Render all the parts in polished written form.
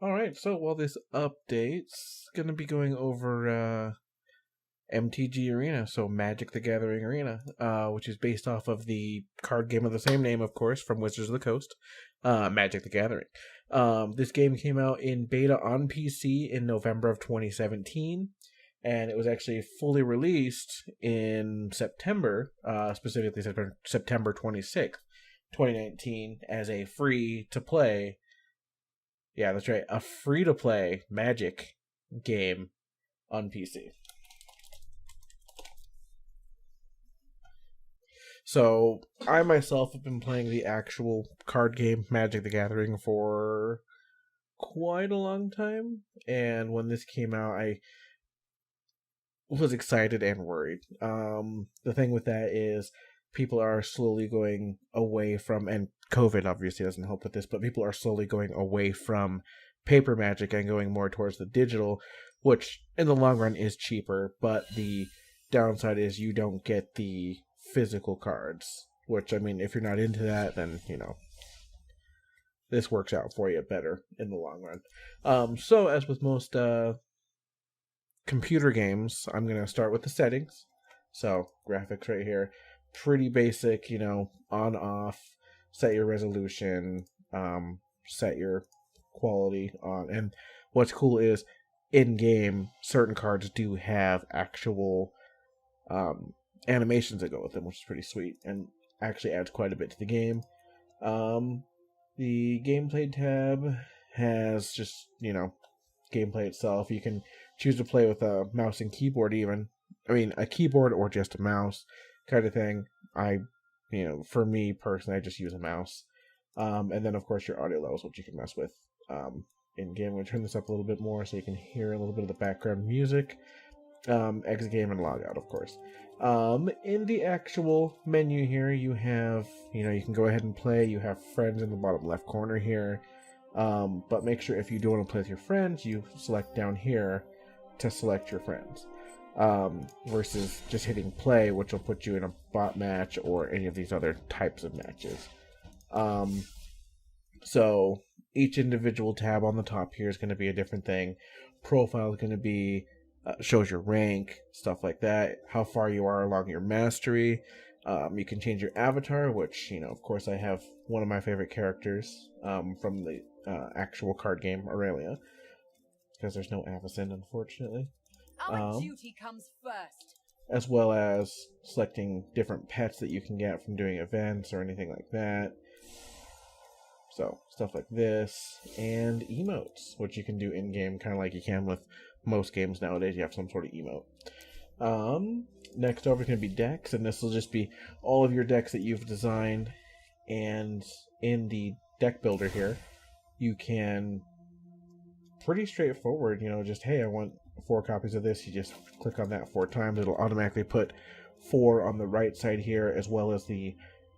Alright, so this update's gonna be going over MTG Arena, so Magic the Gathering Arena, which is based off of the card game of the same name, of course, from Wizards of the Coast, Magic the Gathering. This game came out in beta on PC in November of 2017, and it was actually fully released in September, specifically September 26th, 2019, as a free-to-play. Yeah, that's right. A free-to-play Magic game on PC. So, I myself have been playing the actual card game Magic the Gathering for quite a long time, and when this came out, I was excited and worried. The thing with that is people are slowly going away from, and COVID obviously doesn't help with this, but people are slowly going away from paper Magic and going more towards the digital, which in the long run is cheaper, but the downside is you don't get the physical cards, which, I mean, if you're not into that, then, this works out for you better in the long run. So, as with most computer games, I'm going to start with the settings. So, graphics right here. Pretty basic, on, off, set your resolution, set your quality on. And what's cool is, in-game, certain cards do have actual animations that go with them, which is pretty sweet, and actually adds quite a bit to the game. The gameplay tab has just, gameplay itself. You can choose to play with a mouse and keyboard even. I mean, a keyboard or just a mouse kind of thing. For me personally, I just use a mouse. And then, of course, your audio levels, which you can mess with in game. I'm going to turn this up a little bit more so you can hear a little bit of the background music. Exit game and log out, of course. In the actual menu here, you have, you can go ahead and play. You have friends in the bottom left corner here. But make sure if you do want to play with your friends, you select down here to select your friends. Versus just hitting play, which will put you in a bot match or any of these other types of matches. So each individual tab on the top here is going to be a different thing. Profile is going to be shows your rank, stuff like that, how far you are along your mastery. You can change your avatar, which, of course, I have one of my favorite characters from the actual card game, Aurelia, because there's no Avacyn, unfortunately. Our duty comes first. As well as selecting different pets that you can get from doing events or anything like that. So, stuff like this, and emotes, which you can do in-game, kind of like you can with most games nowadays. You have some sort of emote. Next over is going to be decks, and this will just be all of your decks that you've designed. And in the deck builder here, you can, pretty straightforward, just, hey, I want 4 copies of this. You just click on that 4 times. It'll automatically put 4 on the right side here, as well as the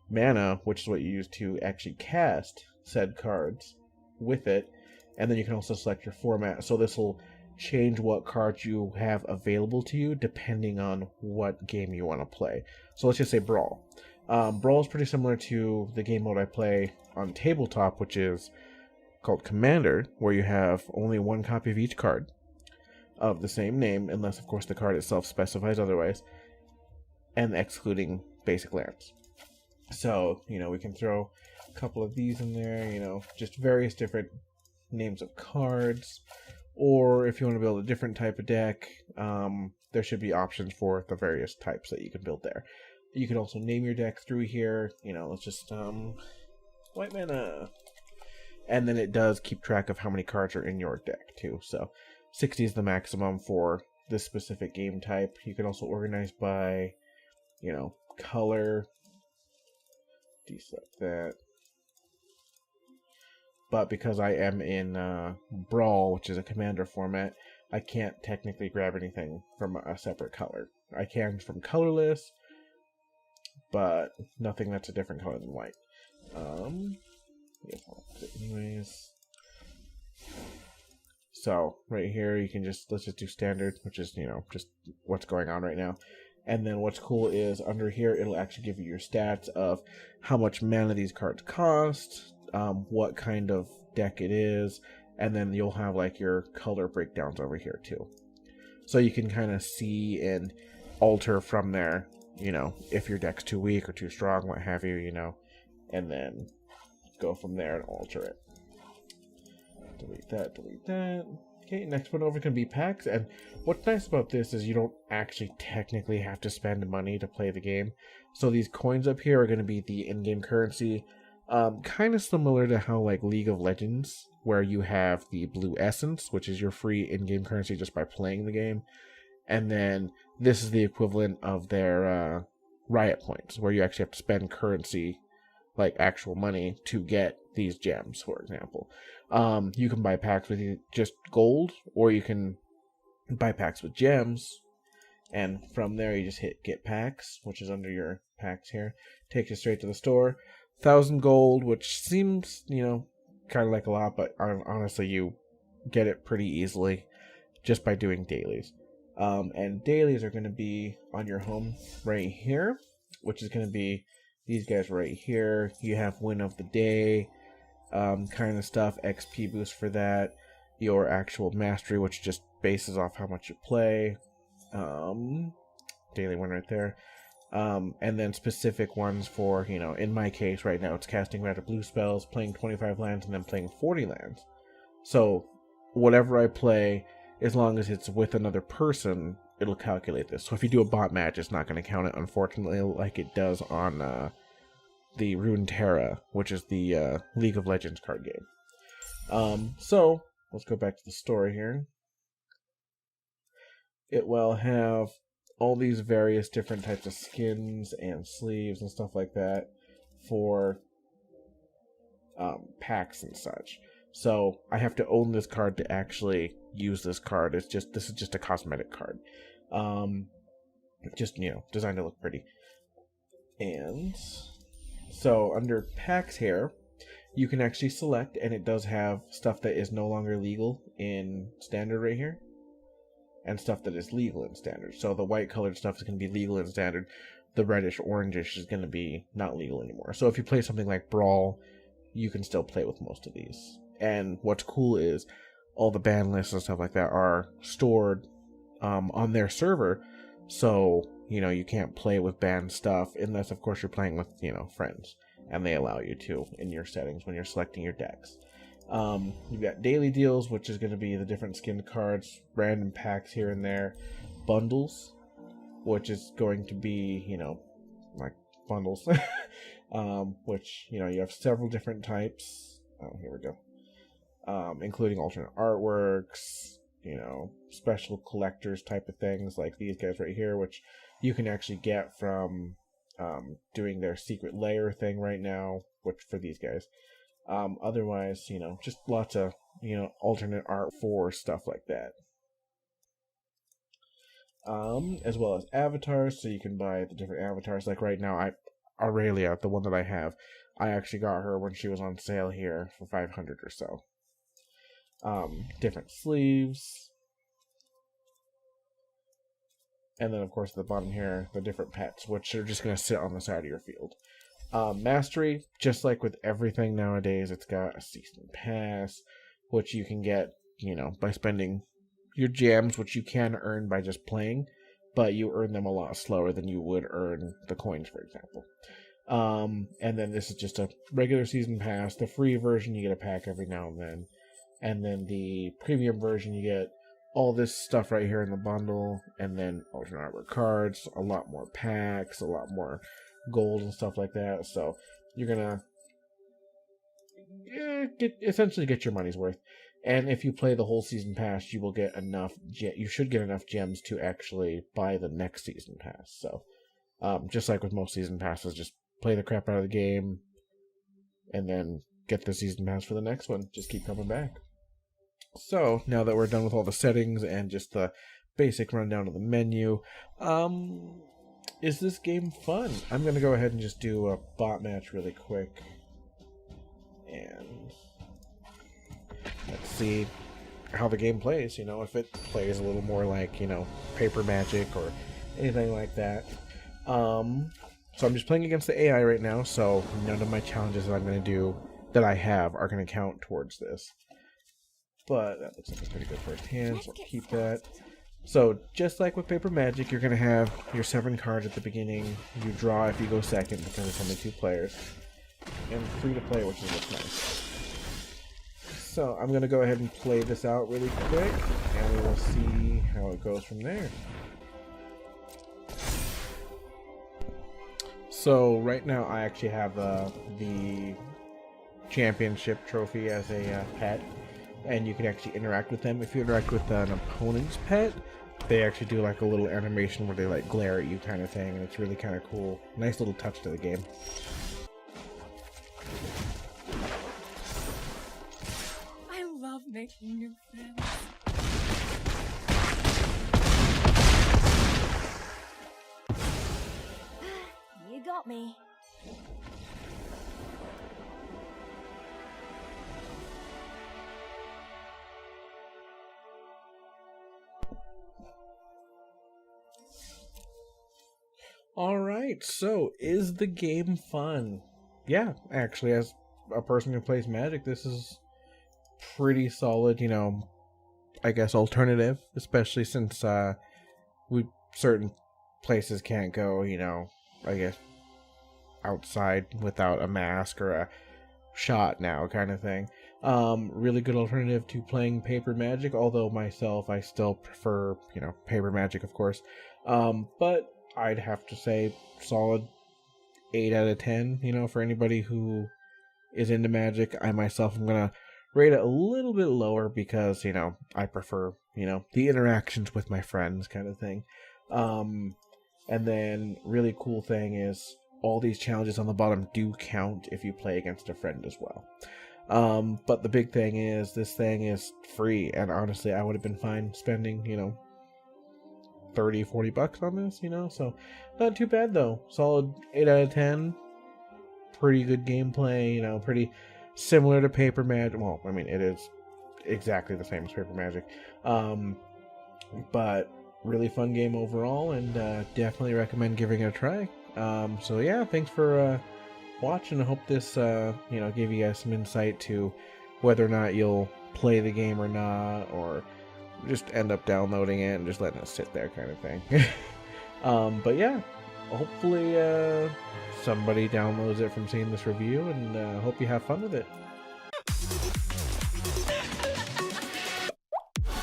mana, which is what you use to actually cast said cards with it. And then you can also select your format. So this will change what cards you have available to you depending on what game you want to play. So let's just say Brawl. Brawl is pretty similar to the game mode I play on tabletop, which is called Commander, where you have only 1 copy of each card of the same name, unless, of course, the card itself specifies otherwise, and excluding basic lands. So, we can throw a couple of these in there, just various different names of cards. Or if you want to build a different type of deck, there should be options for the various types that you can build there. You can also name your deck through here. Let's just, white mana. And then it does keep track of how many cards are in your deck, too. So 60 is the maximum for this specific game type. You can also organize by, color. Deselect that. But because I am in Brawl, which is a Commander format, I can't technically grab anything from a separate color. I can from colorless, but nothing that's a different color than white. Anyways. So, right here, you can let's just do standard, which is, just what's going on right now. And then what's cool is under here, it'll actually give you your stats of how much mana these cards cost, what kind of deck it is, and then you'll have like your color breakdowns over here too. So you can kind of see and alter from there, you know, if your deck's too weak or too strong, what have you, you know, and then go from there and alter it. Delete that, delete that. Okay, next one over can be packs, and what's nice about this is you don't actually technically have to spend money to play the game. So these coins up here are going to be the in-game currency, kind of similar to how like League of Legends, where you have the blue essence, which is your free in-game currency just by playing the game, and then this is the equivalent of their riot points, where you actually have to spend currency, like actual money, to get these gems, for example. You can buy packs with just gold, or you can buy packs with gems, and from there you just hit get packs, which is under your packs here. Takes you straight to the store. 1,000 gold, which seems, you know, kind of like a lot, but honestly you get it pretty easily just by doing dailies. And dailies are going to be on your home right here, which is going to be these guys right here. You have win of the day, kind of stuff, XP boost for that, your actual mastery, which just bases off how much you play, daily one right there, and then specific ones for, you know, in my case right now it's casting red or blue spells, playing 25 lands, and then playing 40 lands. So whatever I play, as long as it's with another person, it'll calculate this. So if you do a bot match, it's not going to count it, unfortunately, like it does on the Runeterra, which is the League of Legends card game. So let's go back to the story here. It will have all these various different types of skins and sleeves and stuff like that for packs and such. So I have to own this card to actually use this card. This is just a cosmetic card. Just, you know, designed to look pretty. And so under packs here, you can actually select, and it does have stuff that is no longer legal in standard right here, and stuff that is legal in standard. So the white colored stuff is going to be legal in standard. The reddish orangish is going to be not legal anymore. So if you play something like Brawl, you can still play with most of these. And what's cool is all the ban lists and stuff like that are stored on their server. So, you know, you can't play with banned stuff unless, of course, you're playing with, you know, friends. And they allow you to in your settings when you're selecting your decks. You've got daily deals, which is going to be the different skin cards, random packs here and there. Bundles, which is going to be, you know, like bundles. Which, you know, you have several different types. Oh, here we go. Including alternate artworks, you know, special collectors type of things like these guys right here, which you can actually get from doing their secret layer thing right now, which for these guys. Otherwise, you know, just lots of, you know, alternate art for stuff like that. As well as avatars, so you can buy the different avatars. Like right now, Aurelia, the one that I have, I actually got her when she was on sale here for 500 or so. Different sleeves. And then, of course, at the bottom here, the different pets, which are just going to sit on the side of your field. Mastery, just like with everything nowadays, it's got a season pass, which you can get, you know, by spending your gems, which you can earn by just playing, but you earn them a lot slower than you would earn the coins, for example. And then this is just a regular season pass. The free version, you get a pack every now and then. And then the premium version, you get all this stuff right here in the bundle, and then alternate artwork cards, a lot more packs, a lot more gold and stuff like that. So you're gonna essentially get your money's worth. And if you play the whole season pass, you will get enough. You should get enough gems to actually buy the next season pass. So, just like with most season passes, just play the crap out of the game, and then get the season pass for the next one. Just keep coming back. So now that we're done with all the settings and just the basic rundown of the menu, is this game fun? I'm gonna go ahead and just do a bot match really quick, and let's see how the game plays. You know, if it plays a little more like, you know, Paper Magic or anything like that. So I'm just playing against the AI right now, so none of my challenges that I'm going to do that I have are going to count towards this. but that looks like it's pretty good for its hand, so I'll keep that. So, just like with Paper Magic, you're going to have your 7 cards at the beginning. You draw if you go second because it's only 2 players. And free to play, which is what's nice. So, I'm going to go ahead and play this out really quick, and we will see how it goes from there. So, right now I actually have the championship trophy as a pet, and you can actually interact with them. If you interact with an opponent's pet, they actually do like a little animation where they like glare at you kind of thing, and it's really kind of cool. Nice little touch to the game. I love making new friends. You got me. Alright, so is the game fun? Yeah, actually, as a person who plays Magic, this is pretty solid, you know, I guess alternative, especially since certain places can't go, you know, I guess outside without a mask or a shot now kind of thing. Really good alternative to playing Paper Magic, although myself I still prefer, you know, Paper Magic of course. But I'd have to say solid 8 out of 10, you know, for anybody who is into Magic. I myself am gonna rate it a little bit lower because, you know, I prefer, you know, the interactions with my friends kind of thing. And then really cool thing is all these challenges on the bottom do count if you play against a friend as well. But the big thing is this thing is free, and honestly I would have been fine spending, you know, 30-40 bucks on this, you know, so not too bad though. Solid 8 out of 10. Pretty good gameplay, you know, pretty similar to Paper Magic. Well, I mean, it is exactly the same as Paper Magic, but really fun game overall, and definitely recommend giving it a try. So yeah, thanks for watching. I hope this you know, gave you guys some insight to whether or not you'll play the game or not, or just end up downloading it and just letting it sit there kind of thing. But yeah, hopefully somebody downloads it from seeing this review, and hope you have fun with it.